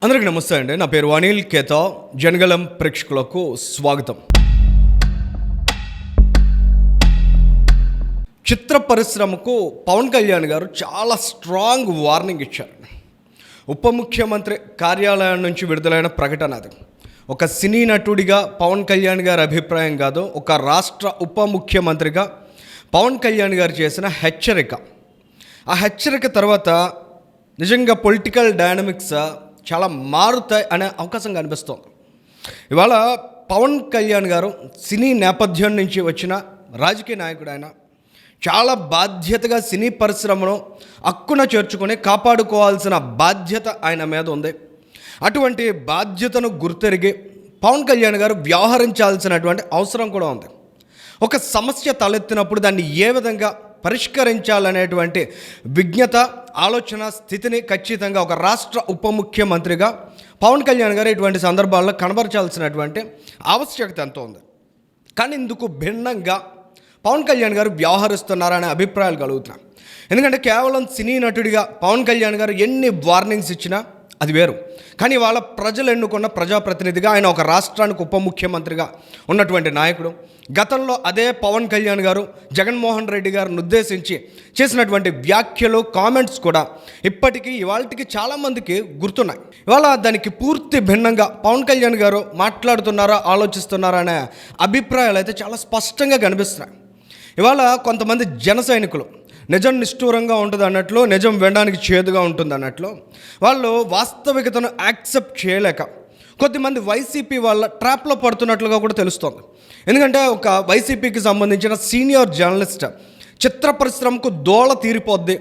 అందరికీ నమస్తే అండి. నా పేరు అనిల్ కేతా. జనగలం ప్రేక్షకులకు స్వాగతం. చిత్ర పరిశ్రమకు పవన్ కళ్యాణ్ గారు చాలా స్ట్రాంగ్ వార్నింగ్ ఇచ్చారు. ఉప ముఖ్యమంత్రి కార్యాలయం నుంచి విడుదలైన ప్రకటన అది. ఒక సినీ నటుడిగా పవన్ కళ్యాణ్ గారి అభిప్రాయం కాదు, ఒక రాష్ట్ర ఉప ముఖ్యమంత్రిగా పవన్ కళ్యాణ్ గారు చేసిన హెచ్చరిక. ఆ హెచ్చరిక తర్వాత నిజంగా పొలిటికల్ డైనమిక్స్ చాలా మారుతాయి అనే అవకాశం కనిపిస్తుంది. ఇవాళ పవన్ కళ్యాణ్ గారు సినీ నేపథ్యం నుంచి వచ్చిన రాజకీయ నాయకుడు. ఆయన చాలా బాధ్యతగా సినీ పరిశ్రమను హక్కున చేర్చుకొని కాపాడుకోవాల్సిన బాధ్యత ఆయన మీద ఉంది. అటువంటి బాధ్యతను గుర్తెరిగి పవన్ కళ్యాణ్ గారు వ్యవహరించాల్సినటువంటి అవసరం కూడా ఉంది. ఒక సమస్య తలెత్తినప్పుడు దాన్ని ఏ విధంగా పరిష్కరించాలనేటువంటి విజ్ఞత, ఆలోచన స్థితిని ఖచ్చితంగా ఒక రాష్ట్ర ఉప ముఖ్యమంత్రిగా పవన్ కళ్యాణ్ గారు ఇటువంటి సందర్భాల్లో కనబరచాల్సినటువంటి ఆవశ్యకత ఎంతో ఉంది. కానీ ఇందుకు భిన్నంగా పవన్ కళ్యాణ్ గారు వ్యవహరిస్తున్నారనే అభిప్రాయాలు కలుగుతున్నాయి. ఎందుకంటే కేవలం సినీ నటుడిగా పవన్ కళ్యాణ్ గారు ఎన్ని వార్నింగ్స్ ఇచ్చినా అది వేరు. కానీ వాళ్ళ ప్రజలు ఎన్నుకున్న ప్రజాప్రతినిధిగా ఆయన ఒక రాష్ట్రానికి ఉప ముఖ్యమంత్రిగా ఉన్నటువంటి నాయకుడు. గతంలో అదే పవన్ కళ్యాణ్ గారు జగన్మోహన్ రెడ్డి గారిని ఉద్దేశించి చేసినటువంటి వ్యాఖ్యలు, కామెంట్స్ కూడా ఇప్పటికీ ఇవాళకి చాలామందికి గుర్తున్నాయి. ఇవాళ దానికి పూర్తి భిన్నంగా పవన్ కళ్యాణ్ గారు మాట్లాడుతున్నారా, ఆలోచిస్తున్నారా అనే అభిప్రాయాలు అయితే చాలా స్పష్టంగా కనిపిస్తున్నాయి. ఇవాళ కొంతమంది జన సైనికులు నిజం నిష్ఠూరంగా ఉంటుంది అన్నట్లు, నిజం వినడానికి చేదుగా ఉంటుంది అన్నట్లు వాళ్ళు వాస్తవికతను యాక్సెప్ట్ చేయలేక కొద్దిమంది వైసీపీ వాళ్ళ ట్రాప్లో పడుతున్నట్లుగా కూడా తెలుస్తోంది. ఎందుకంటే ఒక వైసీపీకి సంబంధించిన సీనియర్ జర్నలిస్ట్ చిత్ర పరిశ్రమకు దోళ తీరిపోద్ది,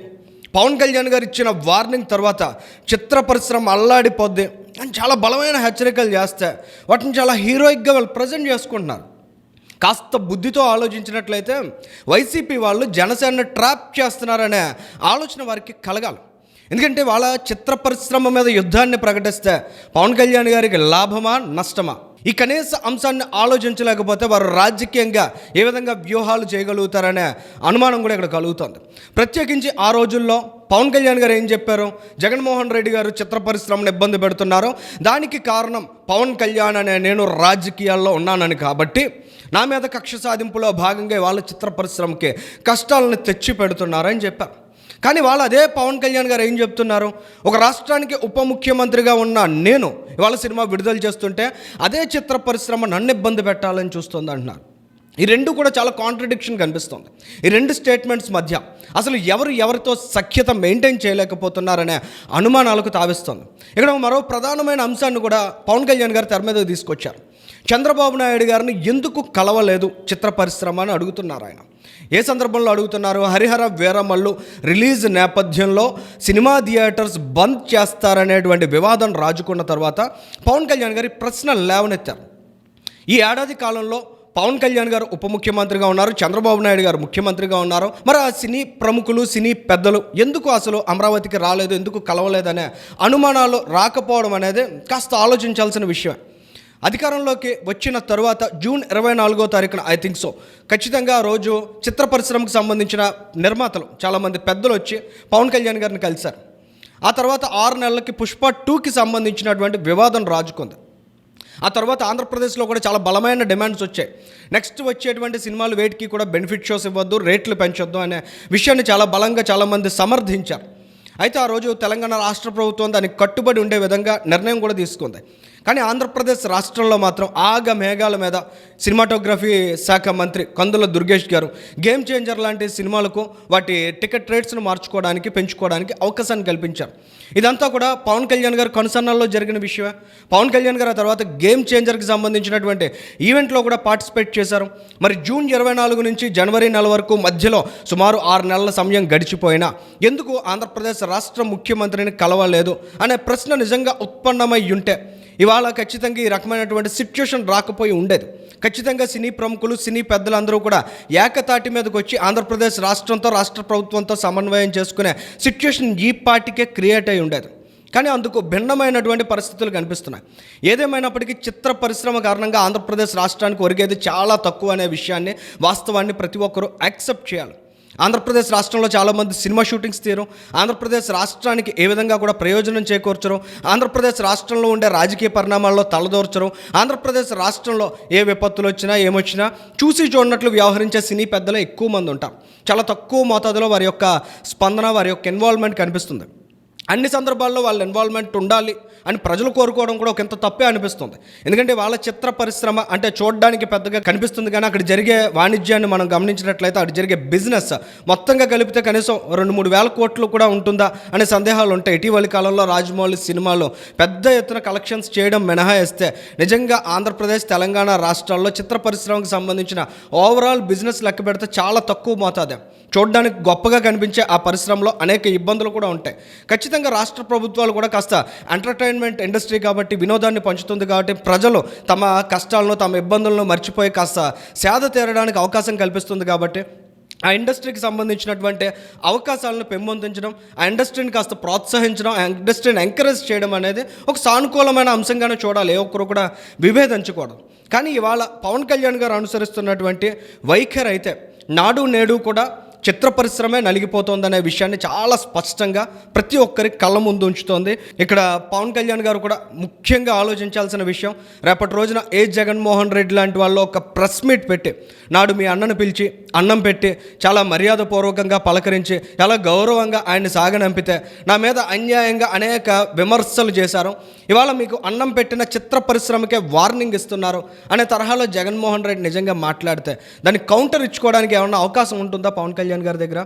పవన్ కళ్యాణ్ గారు ఇచ్చిన వార్నింగ్ తర్వాత చిత్ర పరిశ్రమ అల్లాడిపోద్ది అని చాలా బలమైన హెచ్చరికలు చేస్తే వాటిని చాలా హీరోయిక్గా వాళ్ళు ప్రజెంట్ చేసుకుంటున్నారు. కాస్త బుద్ధితో ఆలోచించినట్లయితే వైసీపీ వాళ్ళు జనసేనని ట్రాప్ చేస్తున్నారనే ఆలోచన వారికి కలగాలి. ఎందుకంటే వాళ్ళ చిత్ర పరిశ్రమ మీద యుద్ధాన్ని ప్రకటిస్తే పవన్ కళ్యాణ్ గారికి లాభమా, నష్టమా? ఈ కనీస అంశాన్ని ఆలోచించలేకపోతే వారు రాజకీయంగా ఏ విధంగా వ్యూహాలు చేయగలుగుతారనే అనుమానం కూడా ఇక్కడ కలుగుతుంది. ప్రత్యేకించి ఆ రోజుల్లో పవన్ కళ్యాణ్ గారు ఏం చెప్పారు? జగన్మోహన్ రెడ్డి గారు చిత్ర పరిశ్రమను ఇబ్బంది పెడుతున్నారు, దానికి కారణం పవన్ కళ్యాణ్ అనే నేను రాజకీయాల్లో ఉన్నానని, కాబట్టి నా మీద కక్ష సాధింపులో భాగంగా వాళ్ళ చిత్ర పరిశ్రమకి కష్టాలను తెచ్చి పెడుతున్నారని చెప్పారు. కానీ వాళ్ళు అదే పవన్ కళ్యాణ్ గారు ఏం చెప్తున్నారు? ఒక రాష్ట్రానికి ఉప ముఖ్యమంత్రిగా ఉన్న నేను ఇవాళ సినిమా విడుదల చేస్తుంటే అదే చిత్ర పరిశ్రమ నన్ను ఇబ్బంది పెట్టాలని చూస్తుంది అంటున్నారు. ఈ రెండు కూడా చాలా కాంట్రడిక్షన్ కనిపిస్తుంది. ఈ రెండు స్టేట్మెంట్స్ మధ్య అసలు ఎవరితో సఖ్యత మెయింటైన్ చేయలేకపోతున్నారనే అనుమానాలకు తావిస్తుంది. ఇక్కడ మరో ప్రధానమైన అంశాన్ని కూడా పవన్ కళ్యాణ్ గారు తెర మీద తీసుకొచ్చారు. చంద్రబాబు నాయుడు గారిని ఎందుకు కలవలేదు చిత్ర పరిశ్రమ అని అడుగుతున్నారు. ఆయన ఏ సందర్భంలో అడుగుతున్నారు? హరిహర వీరమల్లు రిలీజ్ నేపథ్యంలో సినిమా థియేటర్స్ బంద్ చేస్తారనేటువంటి వివాదం రాజుకున్న తర్వాత పవన్ కళ్యాణ్ గారి ప్రశ్న లేవనెత్తారు. ఈ ఏడాది కాలంలో పవన్ కళ్యాణ్ గారు ఉప ముఖ్యమంత్రిగా ఉన్నారు, చంద్రబాబు నాయుడు గారు ముఖ్యమంత్రిగా ఉన్నారు. మరి ఆ సినీ ప్రముఖులు, సినీ పెద్దలు ఎందుకు అసలు అమరావతికి రాలేదు, ఎందుకు కలవలేదనే అనుమానాలు రాకపోవడం అనేది కాస్త ఆలోచించాల్సిన విషయం. అధికారంలోకి వచ్చిన తరువాత జూన్ 24వ తారీఖున ఐ థింక్ సో ఖచ్చితంగా ఆ రోజు చిత్ర పరిశ్రమకు సంబంధించిన నిర్మాతలు చాలామంది పెద్దలు వచ్చి పవన్ కళ్యాణ్ గారిని కలిశారు. ఆ తర్వాత 6 నెలలకి పుష్ప 2కి సంబంధించినటువంటి వివాదం రాజుకుంది. ఆ తర్వాత ఆంధ్రప్రదేశ్లో కూడా చాలా బలమైన డిమాండ్స్ వచ్చాయి. నెక్స్ట్ వచ్చేటువంటి సినిమాలు వేటికి కూడా బెనిఫిట్ షోస్ ఇవ్వద్దు, రేట్లు పెంచొద్దు అనే విషయాన్ని చాలా బలంగా చాలామంది సమర్థించారు. అయితే ఆ రోజు తెలంగాణ రాష్ట్ర ప్రభుత్వం దానికి కట్టుబడి ఉండే విధంగా నిర్ణయం కూడా తీసుకుంది. కానీ ఆంధ్రప్రదేశ్ రాష్ట్రంలో మాత్రం ఆగ మేఘాల మీద సినిమాటోగ్రఫీ శాఖ మంత్రి కందుల దుర్గేష్ గారు గేమ్ చేంజర్ లాంటి సినిమాలకు వాటి టికెట్ రేట్స్ను మార్చుకోవడానికి, పెంచుకోవడానికి అవకాశాన్ని కల్పించారు. ఇదంతా కూడా పవన్ కళ్యాణ్ గారు కనుసన్నల్లో జరిగిన విషయమే. పవన్ కళ్యాణ్ గారు ఆ తర్వాత గేమ్ చేంజర్కి సంబంధించినటువంటి ఈవెంట్లో కూడా పార్టిసిపేట్ చేశారు. మరి జూన్ 24 నుంచి జనవరి నెల వరకు మధ్యలో సుమారు 6 నెలల సమయం గడిచిపోయినా ఎందుకు ఆంధ్రప్రదేశ్ రాష్ట్ర ముఖ్యమంత్రిని కలవలేదు అనే ప్రశ్న నిజంగా ఉత్పన్నమై ఉంటే ఇవాళ ఖచ్చితంగా ఈ రకమైనటువంటి సిచ్యువేషన్ రాకపోయి ఉండేది. ఖచ్చితంగా సినీ ప్రముఖులు, సినీ పెద్దలందరూ కూడా ఏకతాటి మీదకి వచ్చి ఆంధ్రప్రదేశ్ రాష్ట్రంతో, రాష్ట్ర ప్రభుత్వంతో సమన్వయం చేసుకునే సిచ్యువేషన్ ఈ పార్టీకే క్రియేట్ అయి ఉండేది. కానీ అందుకు భిన్నమైనటువంటి పరిస్థితులు కనిపిస్తున్నాయి. ఏదేమైనప్పటికీ చిత్ర పరిశ్రమ కారణంగా ఆంధ్రప్రదేశ్ రాష్ట్రానికి ఒరిగేది చాలా తక్కువ అనే విషయాన్ని, వాస్తవాన్ని ప్రతి ఒక్కరూ యాక్సెప్ట్ చేయాలి. ఆంధ్రప్రదేశ్ రాష్ట్రంలో చాలామంది సినిమా షూటింగ్స్ తీయరు, ఆంధ్రప్రదేశ్ రాష్ట్రానికి ఏ విధంగా కూడా ప్రయోజనం చేకూర్చరు, ఆంధ్రప్రదేశ్ రాష్ట్రంలో ఉండే రాజకీయ పరిణామాల్లో తలదూర్చరు, ఆంధ్రప్రదేశ్ రాష్ట్రంలో ఏ విపత్తులు వచ్చినా ఏమొచ్చినా చూసి చూడనట్లు వ్యవహరించే సినీ పెద్దలే ఎక్కువ మంది ఉంటారు. చాలా తక్కువ మోతాదులో వారి యొక్క స్పందన, వారి యొక్క ఇన్వాల్వ్మెంట్ కనిపిస్తుంది. అన్ని సందర్భాల్లో వాళ్ళ ఇన్వాల్వ్మెంట్ ఉండాలి అని ప్రజలు కోరుకోవడం కూడా ఒక ఇంత తప్పే అనిపిస్తుంది. ఎందుకంటే వాళ్ళ చిత్ర పరిశ్రమ అంటే చూడడానికి పెద్దగా కనిపిస్తుంది, కానీ అక్కడ జరిగే వాణిజ్యాన్ని మనం గమనించినట్లయితే అక్కడ జరిగే బిజినెస్ మొత్తంగా కలిపితే కనీసం 2-3 వేల కోట్లు కూడా ఉంటుందా అనే సందేహాలు ఉంటాయి. ఇటీవలి కాలంలో రాజమౌళి సినిమాలో పెద్ద ఎత్తున కలెక్షన్స్ చేయడం మినహాయిస్తే నిజంగా ఆంధ్రప్రదేశ్, తెలంగాణ రాష్ట్రాల్లో చిత్ర పరిశ్రమకు సంబంధించిన ఓవరాల్ బిజినెస్ లెక్క పెడితే చాలా తక్కువ మోతాదే. చూడడానికి గొప్పగా కనిపించే ఆ పరిశ్రమలో అనేక ఇబ్బందులు కూడా ఉంటాయి. ఖచ్చితంగా రాష్ట్ర ప్రభుత్వాలు కూడా కాస్త ఎంటర్టైన్మెంట్ ఇండస్ట్రీ కాబట్టి, వినోదాన్ని పంచుతుంది కాబట్టి ప్రజలు తమ కష్టాలను, తమ ఇబ్బందులను మర్చిపోయి కాస్త సేద తీరడానికి అవకాశం కల్పిస్తుంది కాబట్టి ఆ ఇండస్ట్రీకి సంబంధించినటువంటి అవకాశాలను పెంపొందించడం, ఆ ఇండస్ట్రీని కాస్త ప్రోత్సహించడం, ఆ ఇండస్ట్రీని ఎంకరేజ్ చేయడం అనేది ఒక సానుకూలమైన అంశంగానే చూడాలి, ఏ ఒక్కరు కూడా విభేదించకూడదు. కానీ ఇవాళ పవన్ కళ్యాణ్ గారు అనుసరిస్తున్నటువంటి వైఖరి అయితే నాడు నేడు కూడా చిత్ర పరిశ్రమే నలిగిపోతుందనే విషయాన్ని చాలా స్పష్టంగా ప్రతి ఒక్కరికి కళ్ళ ముందు ఉంచుతోంది. ఇక్కడ పవన్ కళ్యాణ్ గారు కూడా ముఖ్యంగా ఆలోచించాల్సిన విషయం, రేపటి రోజున జగన్మోహన్ రెడ్డి లాంటి వాళ్ళు ఒక ప్రెస్ మీట్ పెట్టి నాడు మీ అన్నను పిలిచి అన్నం పెట్టి చాలా మర్యాదపూర్వకంగా పలకరించి చాలా గౌరవంగా ఆయన్ని సాగనంపితే నా మీద అన్యాయంగా అనేక విమర్శలు చేశారు, ఇవాళ మీకు అన్నం పెట్టిన చిత్ర పరిశ్రమకే వార్నింగ్ ఇస్తున్నారు అనే తరహాలో జగన్మోహన్ రెడ్డి నిజంగా మాట్లాడితే దాన్ని కౌంటర్ ఇచ్చుకోవడానికి ఏమన్నా అవకాశం ఉంటుందా పవన్ కళ్యాణ్ గారి దగ్గర?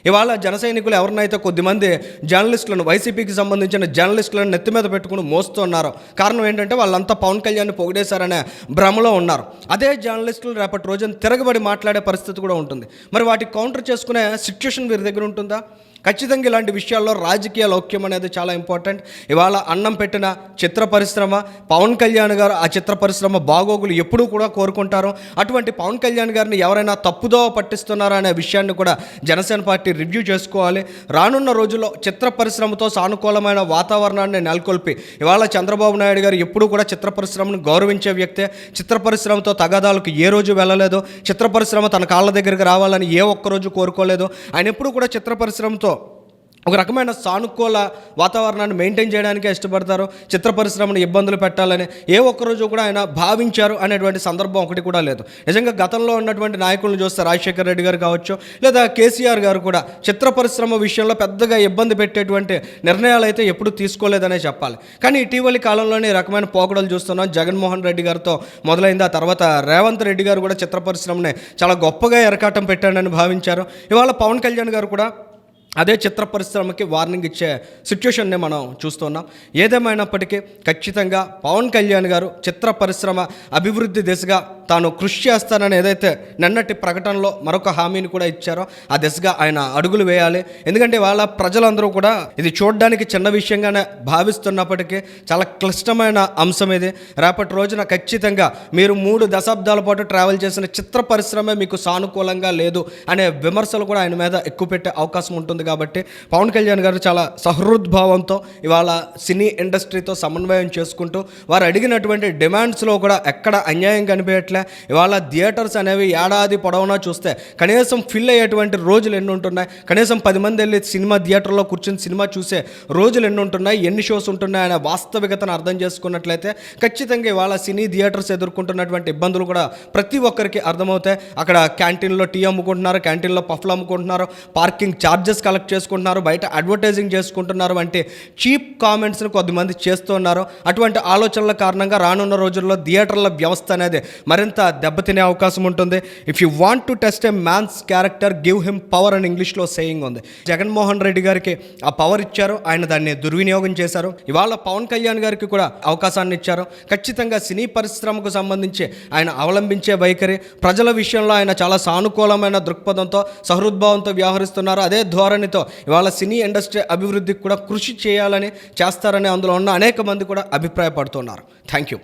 ఇవాళ జన సైనికులు ఎవరినైతే కొద్దిమంది జర్నలిస్టులను, వైసీపీకి సంబంధించిన జర్నలిస్టులను నెత్తి మీద పెట్టుకుని మోస్తున్నారు. కారణం ఏంటంటే వాళ్ళంతా పవన్ కళ్యాణ్ని పొగిడేశారనే భ్రమలో ఉన్నారు. అదే జర్నలిస్టులు రేపటి రోజున తిరగబడి మాట్లాడే పరిస్థితి కూడా ఉంటుంది. మరి వాటికి కౌంటర్ చేసుకునే సిచ్యుయేషన్ వీరి దగ్గర ఉంటుందా? ఖచ్చితంగా ఇలాంటి విషయాల్లో రాజకీయ లౌక్యం అనేది చాలా ఇంపార్టెంట్. ఇవాళ అన్నం పెట్టిన చిత్ర పరిశ్రమ, పవన్ కళ్యాణ్ గారు ఆ చిత్ర పరిశ్రమ బాగోగులు ఎప్పుడూ కూడా కోరుకుంటారు. అటువంటి పవన్ కళ్యాణ్ గారిని ఎవరైనా తప్పుదోవ పట్టిస్తున్నారా అనే విషయాన్ని కూడా జనసేన పార్టీ రివ్యూ చేసుకోవాలి. రానున్న రోజుల్లో చిత్ర పరిశ్రమతో సానుకూలమైన వాతావరణాన్ని నెలకొల్పి, ఇవాళ చంద్రబాబు నాయుడు గారు ఎప్పుడూ కూడా చిత్ర పరిశ్రమను గౌరవించే వ్యక్తే. చిత్ర పరిశ్రమతో తగాదాలకు ఏ రోజు వెళ్ళలేదు, చిత్ర పరిశ్రమ తన కాళ్ళ దగ్గరికి రావాలని ఏ ఒక్కరోజు కోరుకోలేదు. ఆయన ఎప్పుడు కూడా చిత్ర పరిశ్రమతో ఒక రకమైన సానుకూల వాతావరణాన్ని మెయింటైన్ చేయడానికే ఇష్టపడతారు. చిత్ర పరిశ్రమను ఇబ్బందులు పెట్టాలని ఏ ఒక్కరోజు కూడా ఆయన భావించారు అనేటువంటి సందర్భం ఒకటి కూడా లేదు. నిజంగా గతంలో ఉన్నటువంటి నాయకులను చూస్తే రాజశేఖర్ రెడ్డి గారు కావచ్చు, లేదా కేసీఆర్ గారు కూడా చిత్ర పరిశ్రమ విషయంలో పెద్దగా ఇబ్బంది పెట్టేటువంటి నిర్ణయాలు అయితే ఎప్పుడూ తీసుకోలేదనే చెప్పాలి. కానీ ఇటీవలి కాలంలోనే ఈ రకమైన పోకడలు చూస్తున్నాం. జగన్మోహన్ రెడ్డి గారితో మొదలైంది, ఆ తర్వాత రేవంత్ రెడ్డి గారు కూడా చిత్ర పరిశ్రమని చాలా గొప్పగా ఎరకాటం పెట్టాడని భావించారు. ఇవాళ పవన్ కళ్యాణ్ గారు కూడా అదే చిత్ర పరిశ్రమకి వార్నింగ్ ఇచ్చే సిచ్యుయేషన్ని మనం చూస్తున్నాం. ఏదేమైనప్పటికీ ఖచ్చితంగా పవన్ కళ్యాణ్ గారు చిత్ర పరిశ్రమ అభివృద్ధి దిశగా తాను కృషి చేస్తానని ఏదైతే నిన్నటి ప్రకటనలో మరొక హామీని కూడా ఇచ్చారో ఆ దిశగా ఆయన అడుగులు వేయాలి. ఎందుకంటే వాళ్ళ ప్రజలందరూ కూడా ఇది చూడడానికి చిన్న విషయంగానే భావిస్తున్నప్పటికీ చాలా క్లిష్టమైన అంశం ఇది. రేపటి రోజున ఖచ్చితంగా మీరు 3 దశాబ్దాల పాటు ట్రావెల్ చేసిన చిత్ర పరిశ్రమే మీకు సానుకూలంగా లేదు అనే విమర్శలు కూడా ఆయన మీద ఎక్కువ పెట్టే అవకాశం ఉంటుంది. కాబట్టి పవన్ కళ్యాణ్ గారు చాలా సహృద్భావంతో ఇవాళ సినీ ఇండస్ట్రీతో సమన్వయం చేసుకుంటూ వారు అడిగినటువంటి డిమాండ్స్లో కూడా ఎక్కడ అన్యాయం కనిపించట్లే. ఇవాళ థియేటర్స్ అనేవి ఏడాది పొడవునా చూస్తే కనీసం ఫిల్ అయ్యేటువంటి రోజులు ఎన్ని ఉంటున్నాయి, కనీసం 10 మంది వెళ్ళి సినిమా థియేటర్లో కూర్చొని సినిమా చూసే రోజులు ఎన్ని ఉంటున్నాయి, ఎన్ని షోస్ ఉంటున్నాయి అనే వాస్తవికతను అర్థం చేసుకున్నట్లయితే ఖచ్చితంగా ఇవాళ సినీ థియేటర్స్ ఎదుర్కొంటున్నటువంటి ఇబ్బందులు కూడా ప్రతి ఒక్కరికి అర్థమవుతాయి. అక్కడ క్యాంటీన్లో టీ అమ్ముకుంటున్నారు, క్యాంటీన్లో పఫ్లు అమ్ముకుంటున్నారు, పార్కింగ్ ఛార్జెస్ కలెక్ట్ చేసుకుంటున్నారు, బయట అడ్వర్టైజింగ్ చేసుకుంటున్నారు అంటే చీప్ కామెంట్స్ని కొద్దిమంది చేస్తున్నారు. అటువంటి ఆలోచనల కారణంగా రానున్న రోజుల్లో థియేటర్ల వ్యవస్థ అనేది మరింత దెబ్బతినే అవకాశం ఉంటుంది. If you want to test a man's character give him power అని ఇంగ్లీష్లో సేయింగ్ ఉంది. జగన్మోహన్ రెడ్డి గారికి ఆ పవర్ ఇచ్చారు, ఆయన దాన్ని దుర్వినియోగం చేశారు. ఇవాళ పవన్ కళ్యాణ్ గారికి కూడా అవకాశాన్ని ఇచ్చారు. ఖచ్చితంగా సినీ పరిశ్రమకు సంబంధించి ఆయన అవలంబించే వైఖరి, ప్రజల విషయంలో ఆయన చాలా సానుకూలమైన దృక్పథంతో సహృద్భావంతో వ్యవహరిస్తున్నారు. అదే ధోరణితో ఇవాళ సినీ ఇండస్ట్రీ అభివృద్ధికి కూడా కృషి చేయాలని చేస్తారని అందులో ఉన్న అనేక మంది కూడా అభిప్రాయపడుతున్నారు. Thank you.